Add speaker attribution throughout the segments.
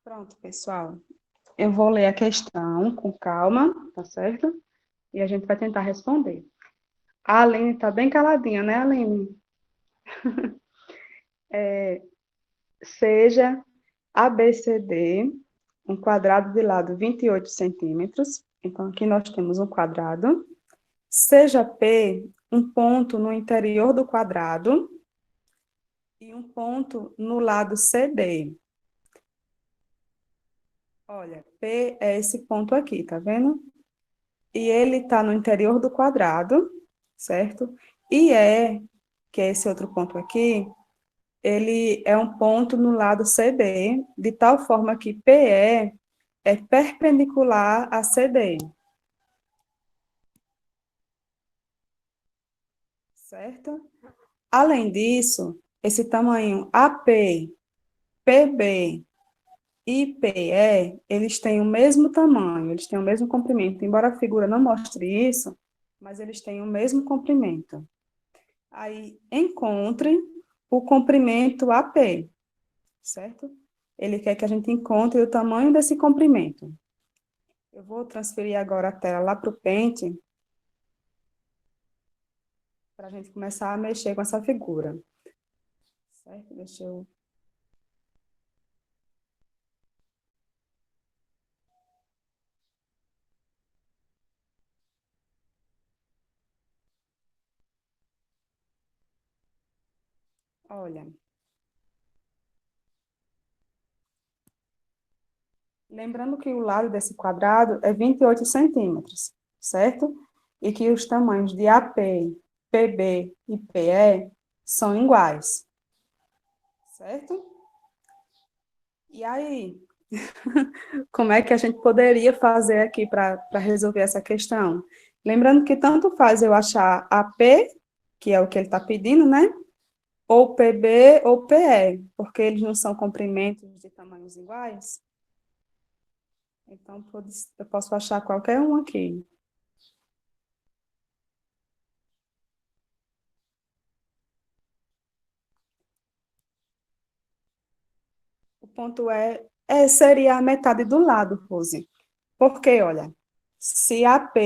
Speaker 1: Pronto, pessoal. Eu vou ler a questão com calma, tá certo? E a gente vai tentar responder. A Aline tá bem caladinha, né, Aline? Seja ABCD um quadrado de lado 28 centímetros. Então, aqui nós temos um quadrado. Seja P um ponto no interior do quadrado e um ponto no lado CD. Olha, P é esse ponto aqui, tá vendo? E ele está no interior do quadrado, certo? E que é esse outro ponto aqui, ele é um ponto no lado CD, de tal forma que PE é perpendicular a CD, certo? Além disso, esse tamanho AP, PB e PE, eles têm o mesmo tamanho, eles têm o mesmo comprimento, embora a figura não mostre isso, mas eles têm o mesmo comprimento. Aí, encontre o comprimento AP, certo? Ele quer que a gente encontre o tamanho desse comprimento. Eu vou transferir agora a tela lá para o Paint, para a gente começar a mexer com essa figura. Certo? Deixa eu... Olha, lembrando que o lado desse quadrado é 28 centímetros, certo? E que os tamanhos de AP, PB e PE são iguais, certo? E aí, como é que a gente poderia fazer aqui para resolver essa questão? Lembrando que tanto faz eu achar AP, que é o que ele está pedindo, né? Ou PB ou PE, porque eles não são comprimentos de tamanhos iguais. Então, eu posso achar qualquer um aqui. O ponto seria a metade do lado, Rose. Porque, olha, se AP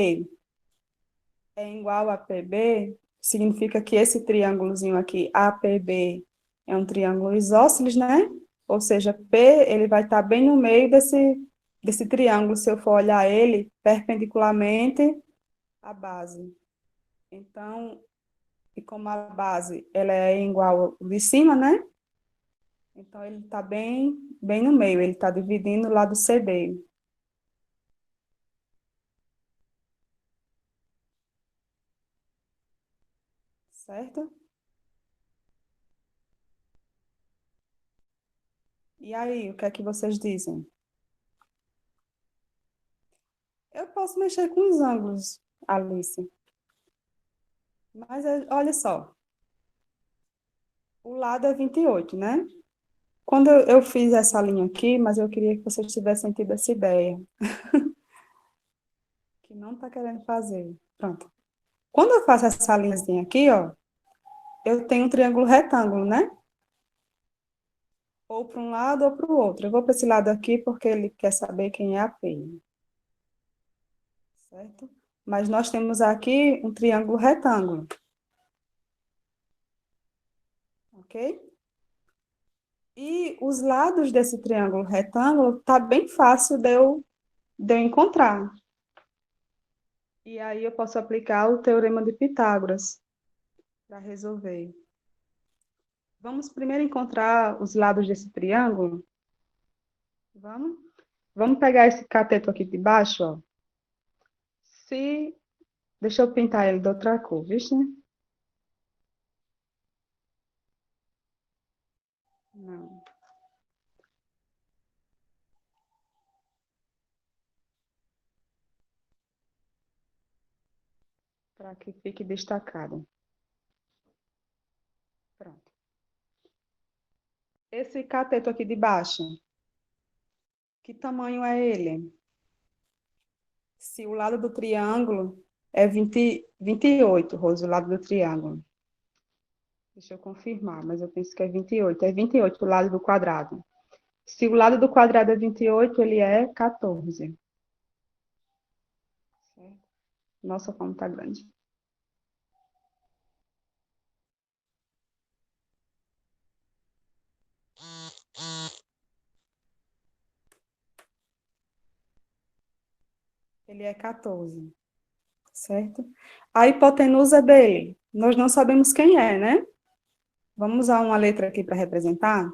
Speaker 1: é igual a PB, significa que esse triângulozinho aqui, APB, é um triângulo isósceles, né? Ou seja, P, ele vai estar bem no meio desse triângulo, se eu for olhar ele perpendicularmente à base. Então, e como a base ela é igual ao de cima, né? Então, ele está bem no meio, ele está dividindo o lado CD, certo? E aí, o que é que vocês dizem? Eu posso mexer com os ângulos, Alice. Mas olha só, o lado é 28, né? Quando eu fiz essa linha aqui, mas eu queria que vocês tivessem tido essa ideia, que não está querendo fazer. Pronto. Quando eu faço essa linhazinha aqui, ó, eu tenho um triângulo retângulo, né? Ou para um lado ou para o outro. Eu vou para esse lado aqui porque ele quer saber quem é a P, certo? Mas nós temos aqui um triângulo retângulo, ok? E os lados desse triângulo retângulo tá bem fácil de eu encontrar. E aí eu posso aplicar o teorema de Pitágoras para resolver. Vamos primeiro encontrar os lados desse triângulo? Vamos? Vamos pegar esse cateto aqui de baixo, ó. Se... Deixa eu pintar ele de outra cor, viu? Não, para que fique destacado. Pronto. Esse cateto aqui de baixo, que tamanho é ele? Se o lado do triângulo é 28, Rose, o lado do triângulo. Deixa eu confirmar, mas eu penso que é 28. É 28 o lado do quadrado. Se o lado do quadrado é 28, ele é 14. Certo? Nossa, como tá grande. Ele é 14, certo? A hipotenusa dele, nós não sabemos quem é, né? Vamos usar uma letra aqui para representar?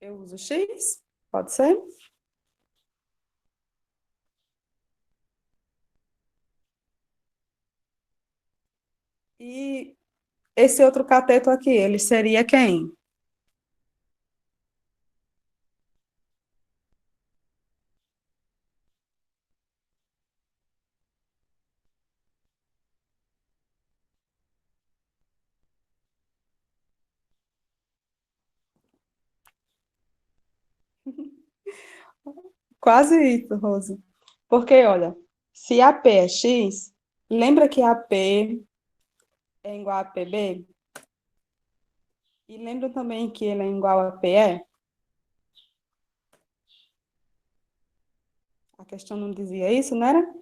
Speaker 1: Eu uso X, pode ser? E esse outro cateto aqui, ele seria quem? Quase isso, Rose. Porque, olha, se AP é X, lembra que AP é igual a PB? E lembra também que ele é igual a PE? A questão não dizia isso, não era?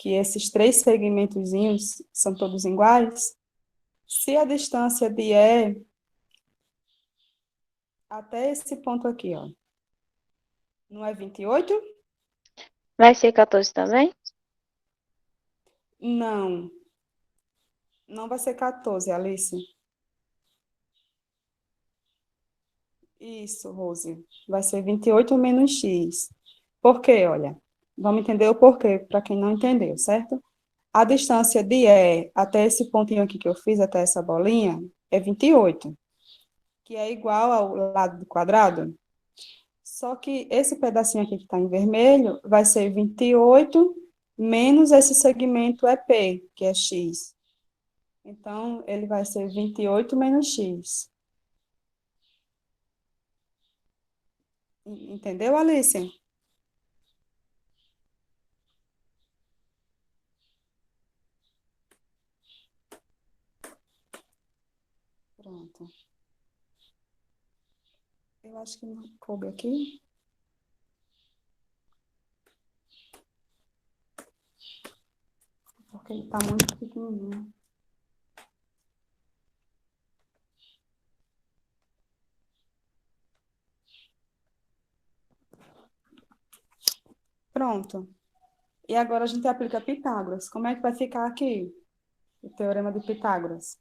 Speaker 1: Que esses três segmentozinhos são todos iguais? Se a distância de E até esse ponto aqui, ó, não é 28?
Speaker 2: Vai ser 14 também?
Speaker 1: Não, não vai ser 14, Alice. Isso, Rose. Vai ser 28 menos X. Por quê? Olha, vamos entender o porquê, para quem não entendeu, certo? A distância de E até esse pontinho aqui que eu fiz, até essa bolinha, é 28, que é igual ao lado do quadrado. Só que esse pedacinho aqui que está em vermelho vai ser 28 menos esse segmento EP, que é X. Então, ele vai ser 28 menos X. Entendeu, Alice? Pronto. Eu acho que não coube aqui, porque ele está muito pequenininho. Pronto. E agora a gente aplica Pitágoras. Como é que vai ficar aqui o teorema de Pitágoras?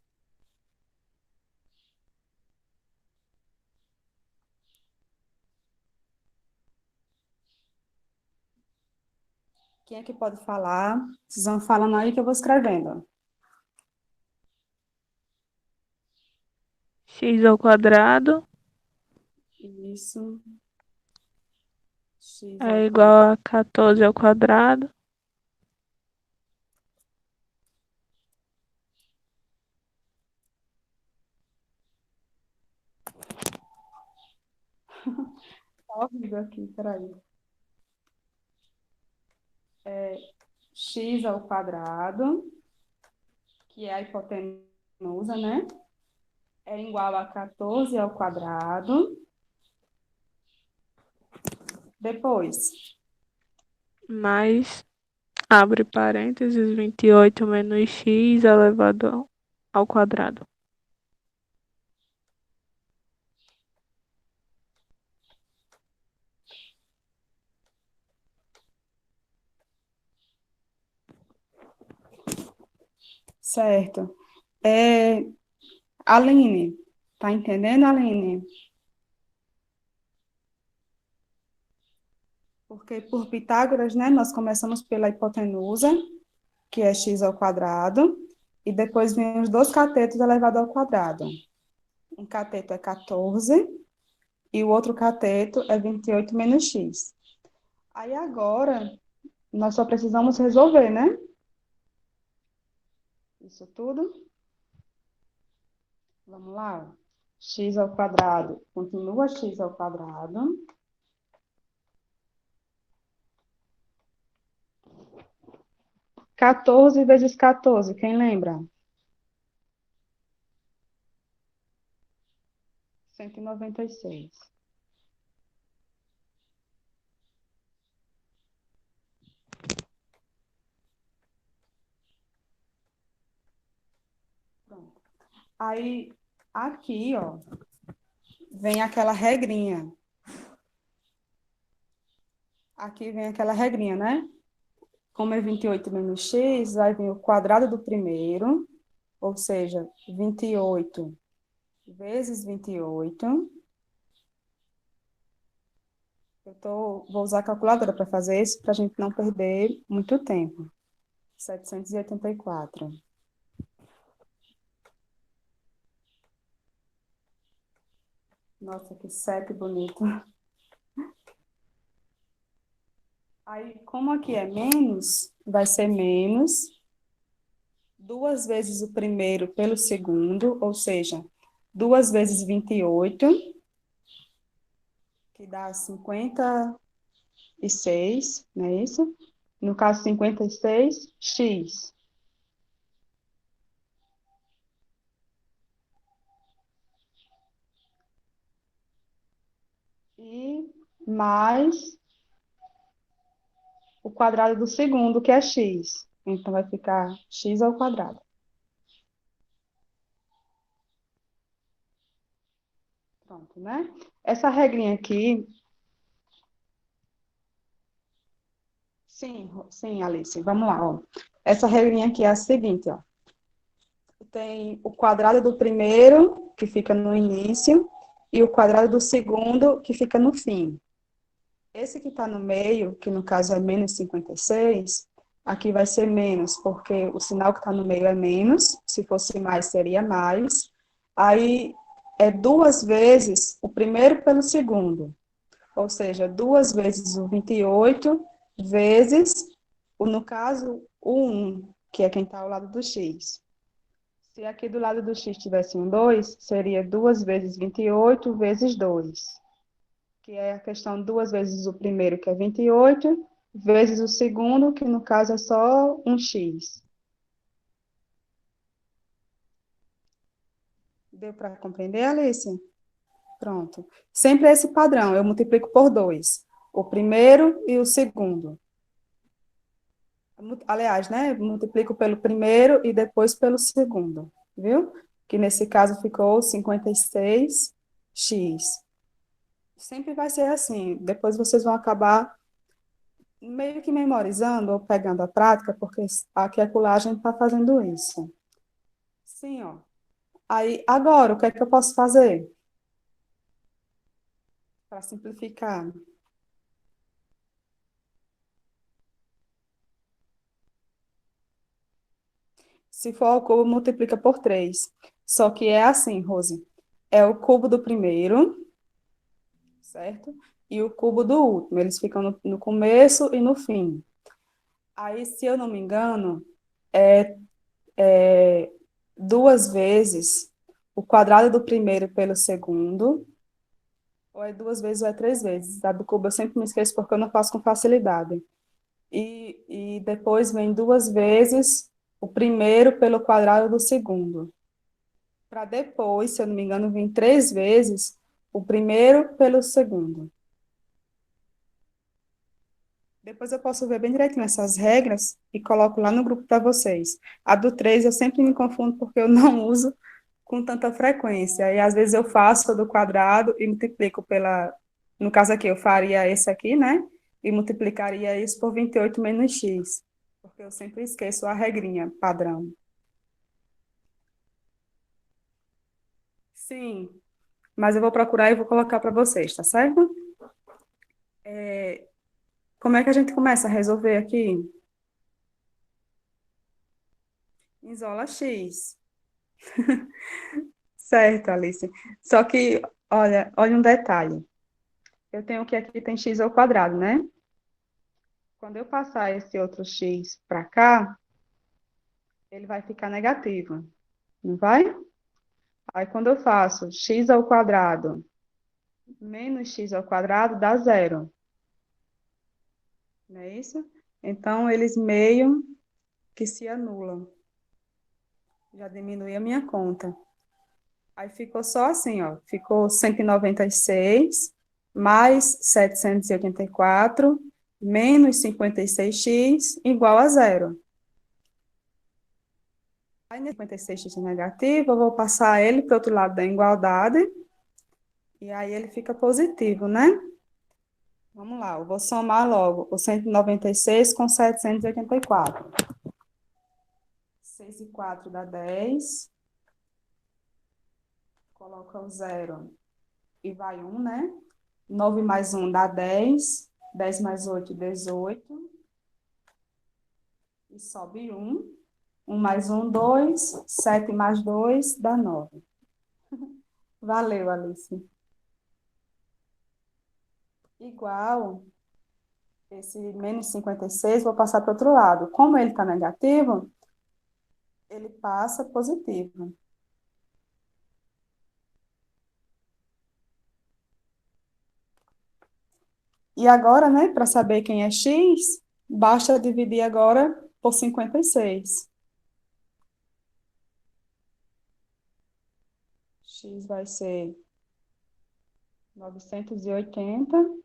Speaker 1: Quem é que pode falar? Vocês vão falando aí que eu vou escrevendo.
Speaker 3: X ao quadrado
Speaker 1: Isso. X ao
Speaker 3: é
Speaker 1: quadrado.
Speaker 3: igual a 14 ao quadrado.
Speaker 1: Tá horrível aqui, peraí. X ao quadrado, que é a hipotenusa, né? É igual a 14 ao quadrado. Depois,
Speaker 3: Mais, abre parênteses, 28 menos x elevado ao quadrado.
Speaker 1: certo. É, Aline, tá entendendo, Aline? Porque por Pitágoras, né, nós começamos pela hipotenusa, que é x ao quadrado, e depois vem os dois catetos elevados ao quadrado. Um cateto é 14 e o outro cateto é 28 menos x. Aí agora, nós só precisamos resolver, né? Isso tudo. Vamos lá. X ao quadrado continua x ao quadrado. 14 vezes 14, quem lembra? 196. Pronto. Aí, aqui, ó, vem aquela regrinha. Aqui vem aquela regrinha, né? Como é 28 menos x, vai vir o quadrado do primeiro, ou seja, 28 vezes 28. Vou usar a calculadora para fazer isso, para a gente não perder muito tempo. 784. Nossa, que 7 bonito. Aí, como aqui é menos, vai ser menos 2 vezes o primeiro pelo segundo, ou seja, 2 vezes 28, que dá 56, não é isso? No caso, 56x. E mais o quadrado do segundo, que é x. Então, vai ficar x ao quadrado. Pronto, né? Essa regrinha aqui, sim, Alice, vamos lá, ó. Essa regrinha aqui é a seguinte, ó. Tem o quadrado do primeiro, que fica no início, e o quadrado do segundo, que fica no fim. Esse que está no meio, que no caso é menos 56, aqui vai ser menos, porque o sinal que está no meio é menos, se fosse mais, seria mais. Aí é 2 vezes o primeiro pelo segundo, ou seja, 2 vezes o 28 vezes, no caso, o 1, que é quem está ao lado do x. Se aqui do lado do x tivesse um 2, seria 2 vezes 28 vezes 2, que é a questão 2 vezes o primeiro, que é 28, vezes o segundo, que no caso é só um x. Deu para compreender, Alice? Pronto. Sempre esse padrão, eu multiplico por 2. O primeiro e o segundo. Aliás, né? Multiplico pelo primeiro e depois pelo segundo, viu? Que nesse caso ficou 56x. Sempre vai ser assim. Depois vocês vão acabar meio que memorizando ou pegando a prática, porque aqui a colagem está fazendo isso. Sim, ó. Aí, agora, o que é que eu posso fazer para simplificar? Se for ao cubo, multiplica por 3. Só que é assim, Rose. É o cubo do primeiro, certo? E o cubo do último. Eles ficam no começo e no fim. Aí, se eu não me engano, é 2 vezes o quadrado do primeiro pelo segundo, ou é 2 vezes ou é 3 vezes. A do cubo eu sempre me esqueço porque eu não faço com facilidade. E depois vem 2 vezes o primeiro pelo quadrado do segundo. Para depois, se eu não me engano, vir 3 vezes o primeiro pelo segundo. Depois eu posso ver bem direitinho essas regras e coloco lá no grupo para vocês. A do 3 eu sempre me confundo porque eu não uso com tanta frequência. E às vezes eu faço a do quadrado e multiplico pela. No caso aqui, eu faria esse aqui, né? E multiplicaria isso por 28 menos x. Porque eu sempre esqueço a regrinha padrão. Sim, mas eu vou procurar e vou colocar para vocês, tá certo? Como é que a gente começa a resolver aqui? Isola x. Certo, Alice. Só que, olha um detalhe. Eu tenho que aqui tem x ao quadrado, né? Quando eu passar esse outro x para cá, ele vai ficar negativo, não vai? Aí, quando eu faço x ao quadrado menos x ao quadrado, dá zero, não é isso? Então, eles meio que se anulam. Já diminui a minha conta. Aí ficou só assim, ó. Ficou 196 mais 784 menos 56x igual a zero. Aí, nesse 56x negativo, eu vou passar ele para o outro lado da igualdade, e aí ele fica positivo, né? Vamos lá, eu vou somar logo o 196 com 784. 6 e 4 dá 10. Coloca o zero e vai um, né? 9 mais um dá 10. 10 mais 8, 18. E sobe um. 1 mais um, 2. 7 mais 2 dá 9. Valeu, Alice. Igual esse menos 56, vou passar para o outro lado. Como ele está negativo, ele passa positivo. E agora, né, para saber quem é x, basta dividir agora por 56. X vai ser 980.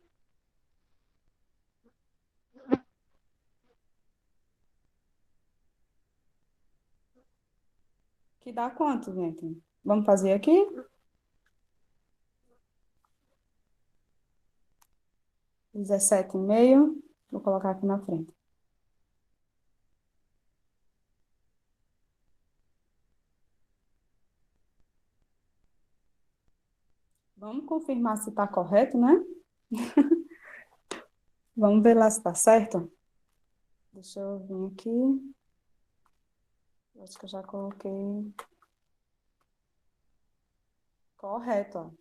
Speaker 1: Que dá quanto, gente? Vamos fazer aqui? 17,5. Vou colocar aqui na frente. Vamos confirmar se está correto, né? Vamos ver lá se está certo. Deixa eu vir aqui. Acho que eu já coloquei. Correto, ó.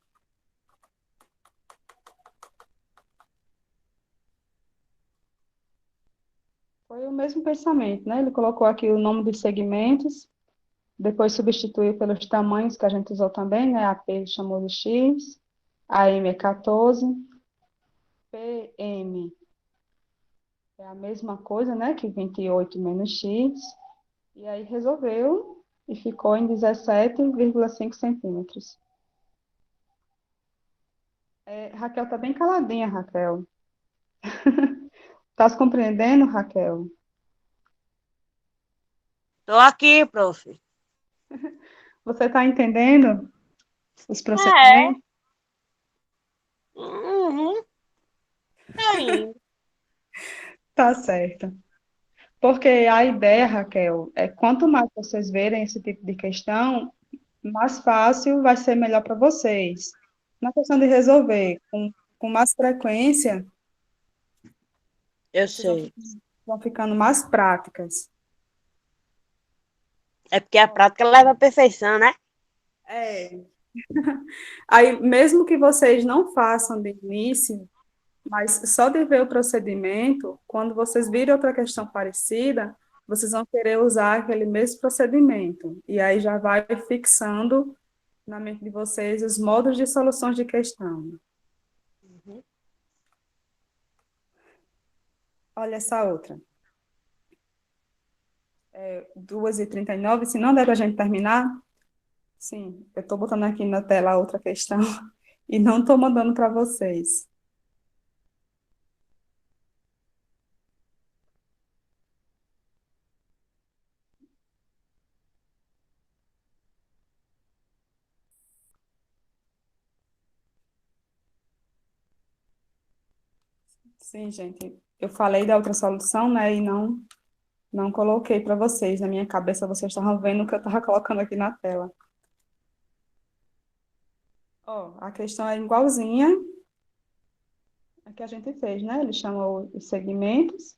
Speaker 1: Foi o mesmo pensamento, né? Ele colocou aqui o nome dos segmentos, depois substituiu pelos tamanhos que a gente usou também, né? A P chamou de X, a M é 14, PM é a mesma coisa, né? Que 28 menos X, e aí resolveu e ficou em 17,5 centímetros. Raquel tá bem caladinha, Raquel. Tá se compreendendo, Raquel?
Speaker 4: Tô aqui, prof.
Speaker 1: Você está entendendo os
Speaker 4: É.
Speaker 1: procedimentos?
Speaker 4: Uhum. Aí.
Speaker 1: Tá certo. Porque a ideia, Raquel, é quanto mais vocês verem esse tipo de questão, mais fácil vai ser melhor para vocês. Na questão de resolver com mais frequência,
Speaker 4: Eu
Speaker 1: vocês vão,
Speaker 4: sei.
Speaker 1: vão ficando mais práticas.
Speaker 4: É porque a prática leva à perfeição, né?
Speaker 1: É. Aí, mesmo que vocês não façam de início, mas só de ver o procedimento, quando vocês virem outra questão parecida, vocês vão querer usar aquele mesmo procedimento. E aí já vai fixando na mente de vocês os modos de soluções de questão.
Speaker 4: Uhum.
Speaker 1: Olha essa outra. 2h39, se não der para a gente terminar, sim, eu estou botando aqui na tela a outra questão e não estou mandando para vocês. Sim, gente, eu falei da outra solução, né, e não coloquei para vocês. Na minha cabeça, vocês estavam vendo o que eu estava colocando aqui na tela. Ó, a questão é igualzinha a que a gente fez, né? Ele chamou os segmentos,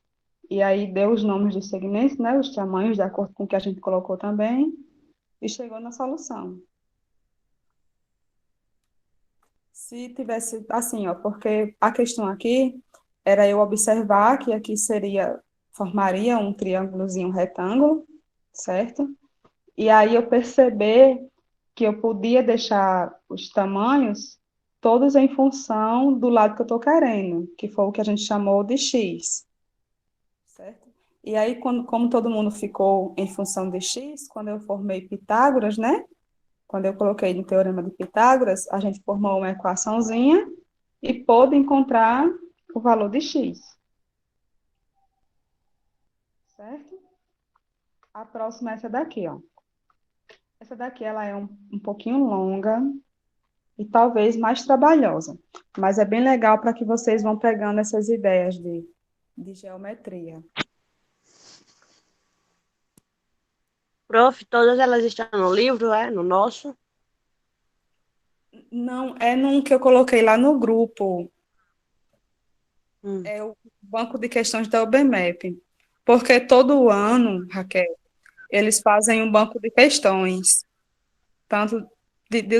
Speaker 1: e aí deu os nomes dos segmentos, né? Os tamanhos, de acordo com o que a gente colocou também, e chegou na solução. Se tivesse assim, ó, porque a questão aqui era eu observar que aqui formaria um triângulozinho retângulo, certo? E aí eu perceber que eu podia deixar os tamanhos todos em função do lado que eu estou querendo, que foi o que a gente chamou de x, certo? E aí, como todo mundo ficou em função de x, quando eu formei Pitágoras, né? quando eu coloquei no Teorema de Pitágoras, a gente formou uma equaçãozinha e pôde encontrar o valor de x, certo? A próxima é essa daqui, ó. Essa daqui, ela é um pouquinho longa e talvez mais trabalhosa, mas é bem legal para que vocês vão pegando essas ideias de geometria.
Speaker 4: Prof, todas elas estão no livro, é? No nosso?
Speaker 1: Não, é num que eu coloquei lá no grupo,
Speaker 4: Hum.
Speaker 1: é o banco de questões da UBMEP, porque todo ano, Raquel, eles fazem um banco de questões, tanto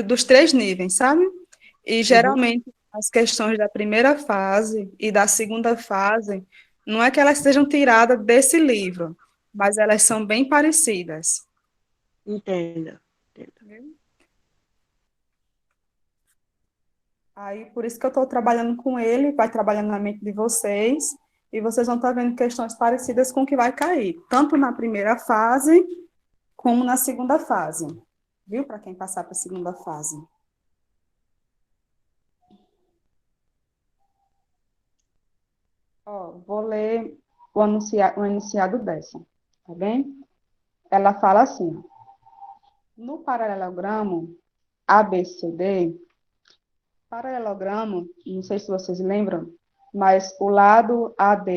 Speaker 1: dos três níveis, sabe? E
Speaker 4: Uhum.
Speaker 1: geralmente as questões da primeira fase e da segunda fase, não é que elas sejam tiradas desse livro, mas elas são bem parecidas.
Speaker 4: Entendo.
Speaker 1: Viu? Aí, por isso que eu estou trabalhando com ele, vai trabalhando na mente de vocês, e vocês vão estar vendo questões parecidas com o que vai cair, tanto na primeira fase, como na segunda fase. Viu? Para quem passar para a segunda fase. Ó, vou ler o enunciado dessa, tá bem? Ela fala assim, ó, no paralelogramo ABCD, paralelogramo, não sei se vocês lembram, mas o lado AD,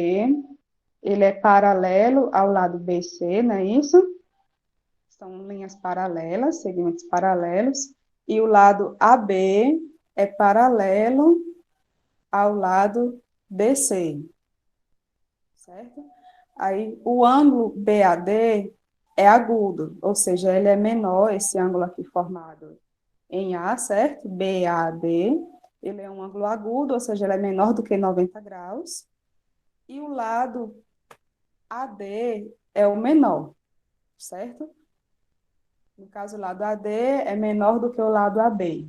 Speaker 1: ele é paralelo ao lado BC, não é isso? São linhas paralelas, segmentos paralelos, e o lado AB é paralelo ao lado BC, certo? Aí, o ângulo BAD é agudo, ou seja, ele é menor, esse ângulo aqui formado em A, certo? BAD, ele é um ângulo agudo, ou seja, ele é menor do que 90 graus. E o lado AD é o menor, certo? No caso, o lado AD é menor do que o lado AB.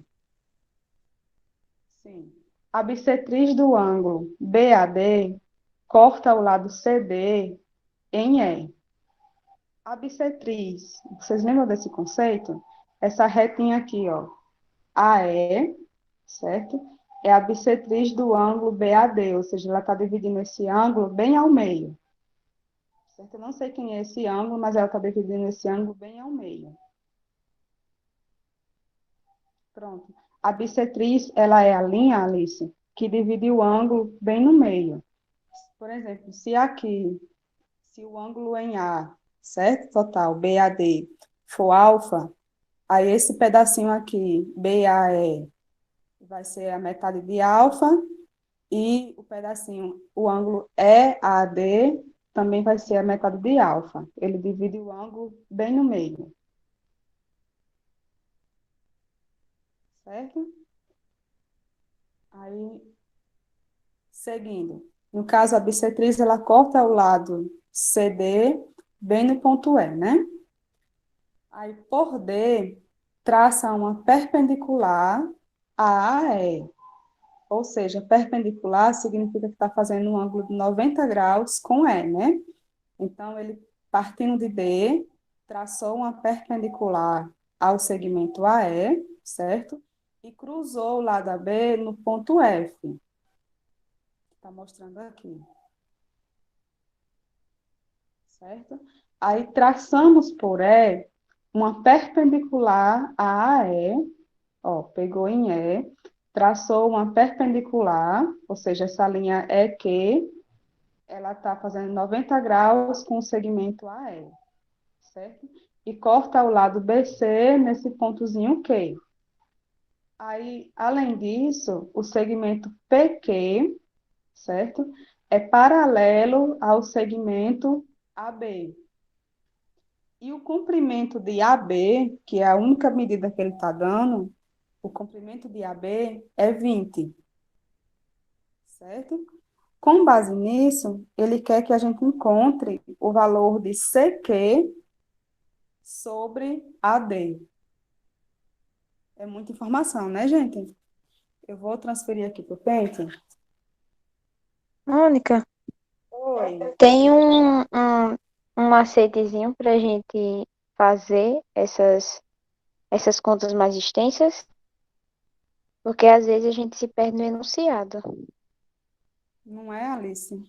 Speaker 1: Sim. A bissetriz do ângulo BAD corta o lado CD em E. A bissetriz, vocês lembram desse conceito? Essa retinha aqui, ó, AE, certo? É a bissetriz do ângulo BAD, ou seja, ela está dividindo esse ângulo bem ao meio. Certo? Eu não sei quem é esse ângulo, mas ela está dividindo esse ângulo bem ao meio. Pronto. A bissetriz, ela é a linha, Alice, que divide o ângulo bem no meio. Por exemplo, se o ângulo em A, certo? Total, BAD, for alfa, aí esse pedacinho aqui, BAE, vai ser a metade de alfa, e o pedacinho, o ângulo EAD, também vai ser a metade de alfa. Ele divide o ângulo bem no meio. Certo? Aí, seguindo. No caso, a bissetriz, ela corta o lado CD bem no ponto E, né? Aí, por D, traça uma perpendicular a AE. Ou seja, perpendicular significa que está fazendo um ângulo de 90 graus com E, né? Então, ele, partindo de D, traçou uma perpendicular ao segmento AE, certo? E cruzou o lado AB no ponto F. Está mostrando aqui. Certo? Aí, traçamos por E uma perpendicular a AE, ó, pegou em E, traçou uma perpendicular, ou seja, essa linha EQ, ela está fazendo 90 graus com o segmento AE, certo? E corta o lado BC nesse pontozinho Q. Aí, além disso, o segmento PQ, certo? É paralelo ao segmento AB. E o comprimento de AB, que é a única medida que ele está dando, o comprimento de AB é 20, certo? Com base nisso, ele quer que a gente encontre o valor de CQ sobre AD. É muita informação, né, gente? Eu vou transferir aqui para o Pente.
Speaker 2: Mônica,
Speaker 1: Oi.
Speaker 2: tem um macetezinho pra gente fazer essas contas mais extensas? Porque às vezes a gente se perde no enunciado.
Speaker 1: Não é, Alice?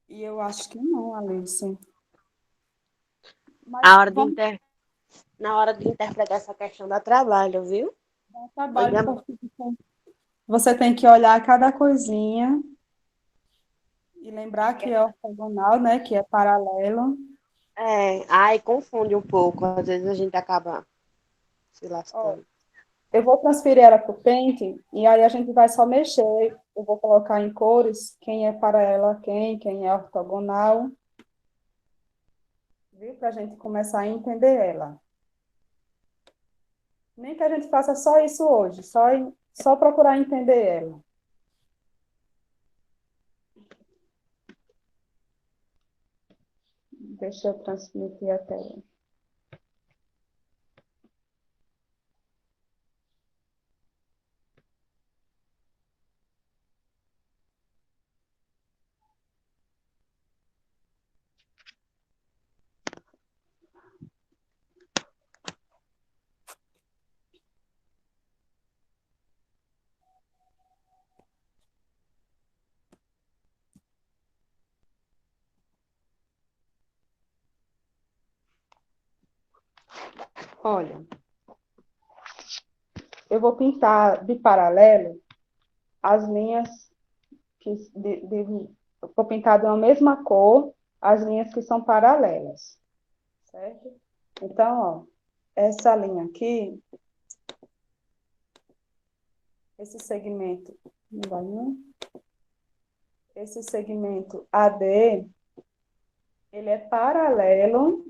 Speaker 1: E eu acho que não, Alice. Mas
Speaker 4: A hora de
Speaker 1: vamos
Speaker 4: inter... Na hora de interpretar essa questão dá trabalho, viu?
Speaker 1: dar um
Speaker 4: Pois
Speaker 1: trabalho,
Speaker 4: é,
Speaker 1: porque você tem que olhar cada coisinha e lembrar que é ortogonal, né? Que é paralelo.
Speaker 4: ai, confunde um pouco. Às vezes a gente acaba se
Speaker 1: Ó,
Speaker 4: lascando.
Speaker 1: eu vou transferir ela para o Paint e aí a gente vai só mexer. Eu vou colocar em cores quem é paralelo a quem é ortogonal, viu? Para a gente começar a entender ela. Nem que a gente faça só isso hoje, só procurar entender ela. Deixa eu transmitir a tela. Olha, eu vou pintar de paralelo as linhas vou pintar de uma mesma cor as linhas que são paralelas, certo? Então, ó, essa linha aqui, esse segmento, não vai não? Esse segmento AD, ele é paralelo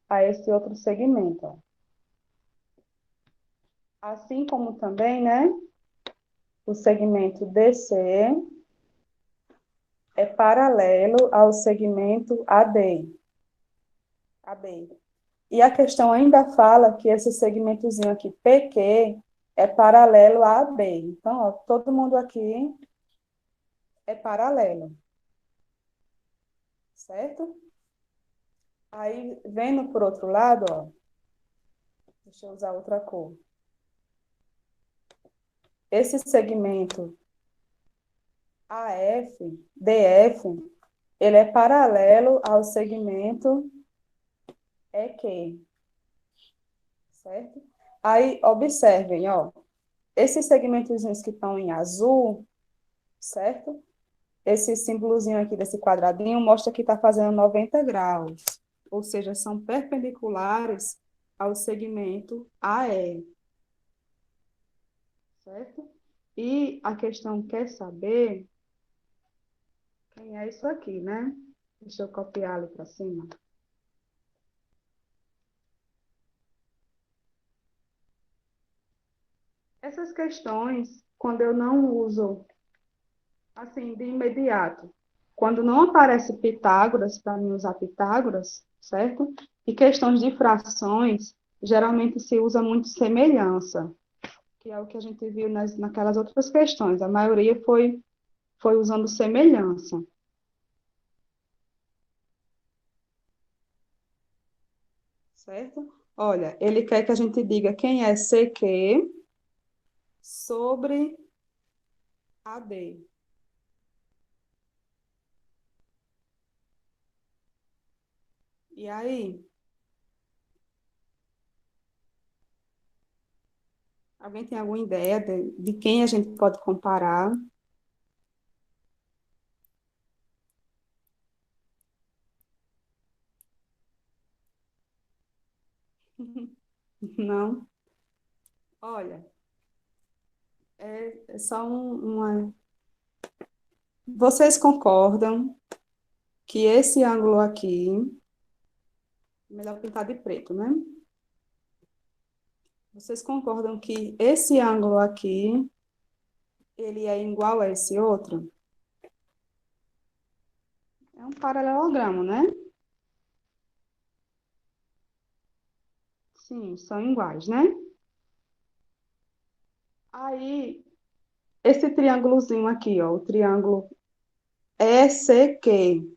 Speaker 1: a esse outro segmento, ó. Assim como também, né, o segmento DC é paralelo ao segmento AB. E a questão ainda fala que esse segmentozinho aqui, PQ, é paralelo a AB. Então, ó, todo mundo aqui é paralelo, certo? Aí, vendo por outro lado, ó, deixa eu usar outra cor. Esse segmento AF, DF, ele é paralelo ao segmento EQ, certo? Aí, observem, ó, esses segmentozinhos que estão em azul, certo? Esse símbolozinho aqui desse quadradinho mostra que está fazendo 90 graus, ou seja, são perpendiculares ao segmento AE, certo? E a questão quer saber quem é isso aqui, né? Deixa eu copiar ali para cima. Essas questões, quando eu não uso assim de imediato, quando não aparece Pitágoras, para mim usar Pitágoras, certo? E questões de frações, geralmente se usa muito semelhança, que é o que a gente viu naquelas outras questões. A maioria foi usando semelhança, certo? Olha, ele quer que a gente diga quem é CQ sobre AD. E aí, alguém tem alguma ideia de quem a gente pode comparar? Não? Olha, é só uma. Vocês concordam que esse ângulo aqui, melhor pintar de preto, né? Vocês concordam que esse ângulo aqui, ele é igual a esse outro? É um paralelogramo, né? Sim, são iguais, né? Aí, esse triângulozinho aqui, ó, o triângulo ECQ,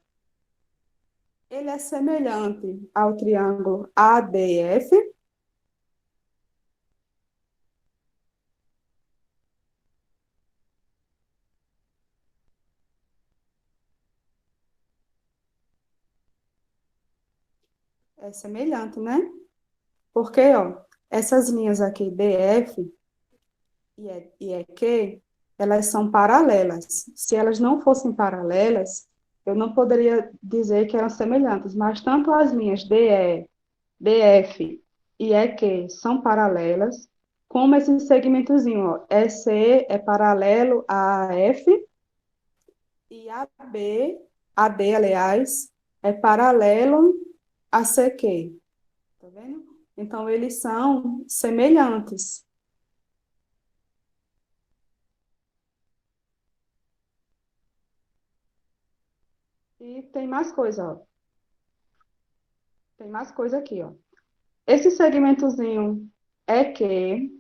Speaker 1: Ele é semelhante ao triângulo ADF? É semelhante, né? Porque, ó, essas linhas aqui, DF e EQ, elas são paralelas. Se elas não fossem paralelas, eu não poderia dizer que eram semelhantes, mas tanto as linhas DE, DF e EQ são paralelas, como esse segmentozinho, ó, EC é paralelo a AF e AB, AD, aliás, é paralelo a CQ. Tá vendo? Então, eles são semelhantes. E tem mais coisa, ó. Tem mais coisa aqui, ó. Esse segmentozinho é que...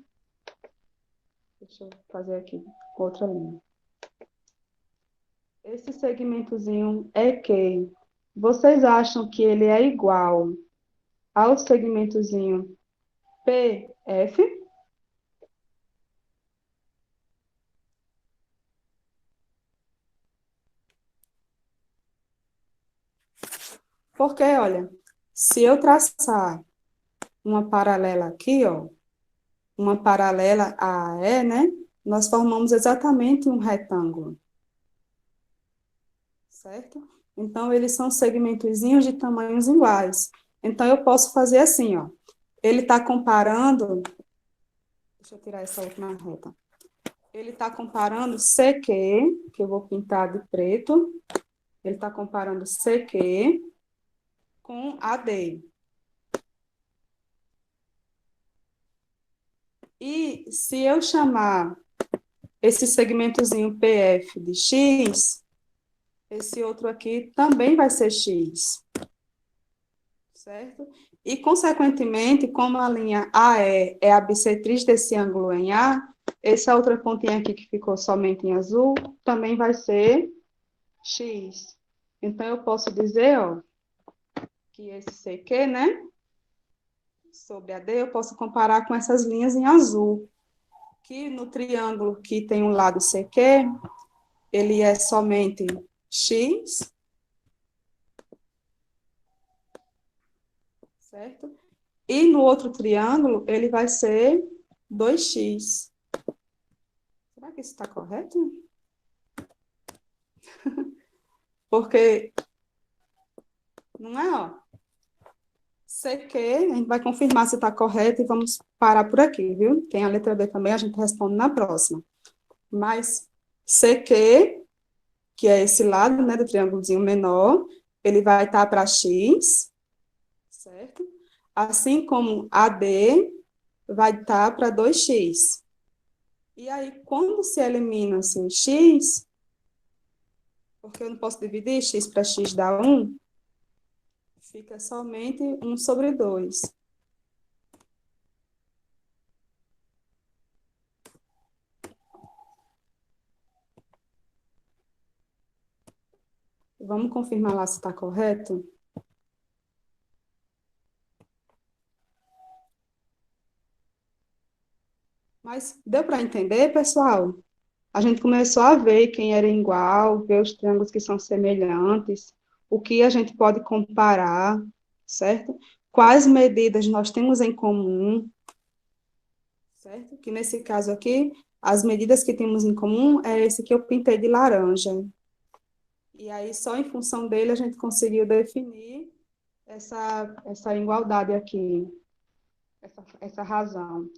Speaker 1: Deixa eu fazer aqui outra linha. Esse segmentozinho é que... Vocês acham que ele é igual ao segmentozinho PF? Porque, olha, se eu traçar uma paralela aqui, ó, uma paralela a E, né? Nós formamos exatamente um retângulo, certo? Então, eles são segmentozinhos de tamanhos iguais. Então, eu posso fazer assim, ó. Ele está comparando... Deixa eu tirar essa última reta. Ele está comparando CQ, que eu vou pintar de preto. Ele está comparando CQ com AD. E se eu chamar esse segmentozinho PF de X, esse outro aqui também vai ser X, certo? E, consequentemente, como a linha AE é a bissetriz desse ângulo em A, essa outra pontinha aqui que ficou somente em azul, também vai ser X. Então, eu posso dizer, ó, que esse CQ, né, sobre AD, eu posso comparar com essas linhas em azul, que no triângulo que tem um lado CQ, ele é somente X, certo? E no outro triângulo, ele vai ser 2x. Será que isso está correto? Porque, não é, ó. CQ, a gente vai confirmar se está correto e vamos parar por aqui, viu? Tem a letra B também, a gente responde na próxima. Mas CQ, que é esse lado, né, do triângulozinho menor, ele vai estar para x, certo? Assim como AD vai estar para 2x. E aí, quando se elimina assim, x, porque eu não posso dividir, x para x dá 1, fica somente 1 sobre 2. Vamos confirmar lá se está correto? Mas deu para entender, pessoal? A gente começou a ver quem era igual, ver os triângulos que são semelhantes, o que a gente pode comparar, certo? Quais medidas nós temos em comum, certo? Que nesse caso aqui, as medidas que temos em comum é esse que eu pintei de laranja. E aí, só em função dele, a gente conseguiu definir essa igualdade aqui, essa razão.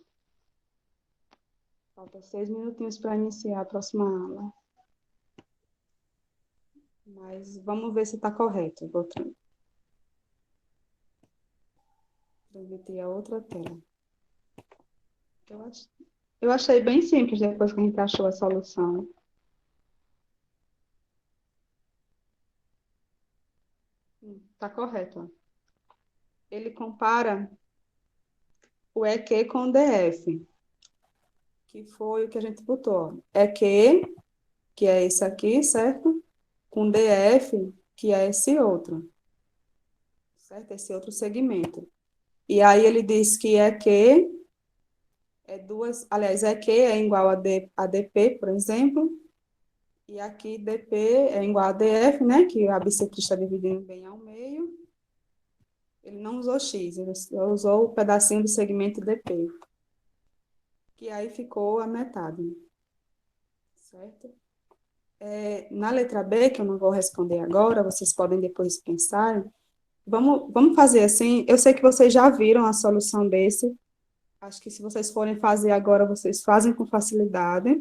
Speaker 1: Falta 6 minutinhos para iniciar a próxima aula. Mas vamos ver se está correto. Vou transmitir a outra tela. Eu achei bem simples depois que a gente achou a solução. Está correto. Ó. Ele compara o EQ com o DF, que foi o que a gente botou. EQ, que é esse aqui, certo? Com DF, que é esse outro. certo? Esse outro segmento. E aí ele diz que EQ é duas, aliás, EQ é igual a DP, por exemplo, e aqui DP é igual a DF, né? Que a bissetrista está dividindo bem ao meio. Ele não usou X, ele usou o pedacinho do segmento DP, que aí ficou a metade, certo? Na letra B, que eu não vou responder agora, vocês podem depois pensar. Vamos fazer assim. Eu sei que vocês já viram a solução desse. Acho que se vocês forem fazer agora, vocês fazem com facilidade,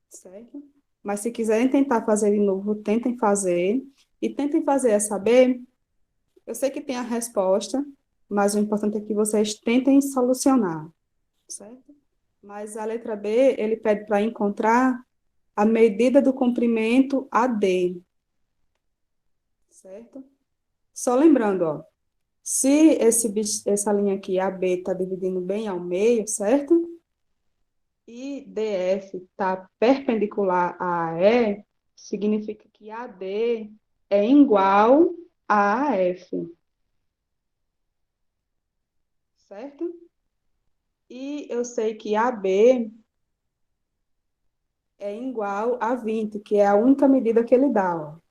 Speaker 1: certo? Mas se quiserem tentar fazer de novo, tentem fazer. E tentem fazer é saber. Eu sei que tem a resposta, mas o importante é que vocês tentem solucionar, certo? Mas a letra B, ele pede para encontrar a medida do comprimento AD, certo? Só lembrando, ó, se essa linha aqui, AB, está dividindo bem ao meio, certo? E DF está perpendicular a AE, significa que AD é igual a AF, certo? E eu sei que AB é igual a 20, que é a única medida que ele dá, ó.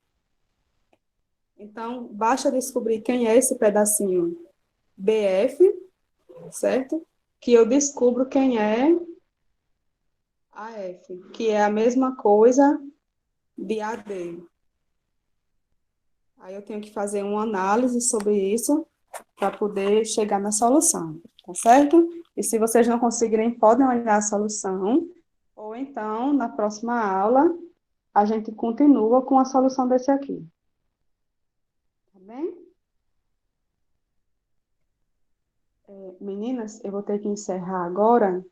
Speaker 1: Então, basta descobrir quem é esse pedacinho BF, certo? Que eu descubro quem é AF, que é a mesma coisa de AD. Aí eu tenho que fazer uma análise sobre isso para poder chegar na solução, tá certo? E se vocês não conseguirem, podem olhar a solução, ou então, na próxima aula, a gente continua com a solução desse aqui. Tá bem? Meninas, eu vou ter que encerrar agora,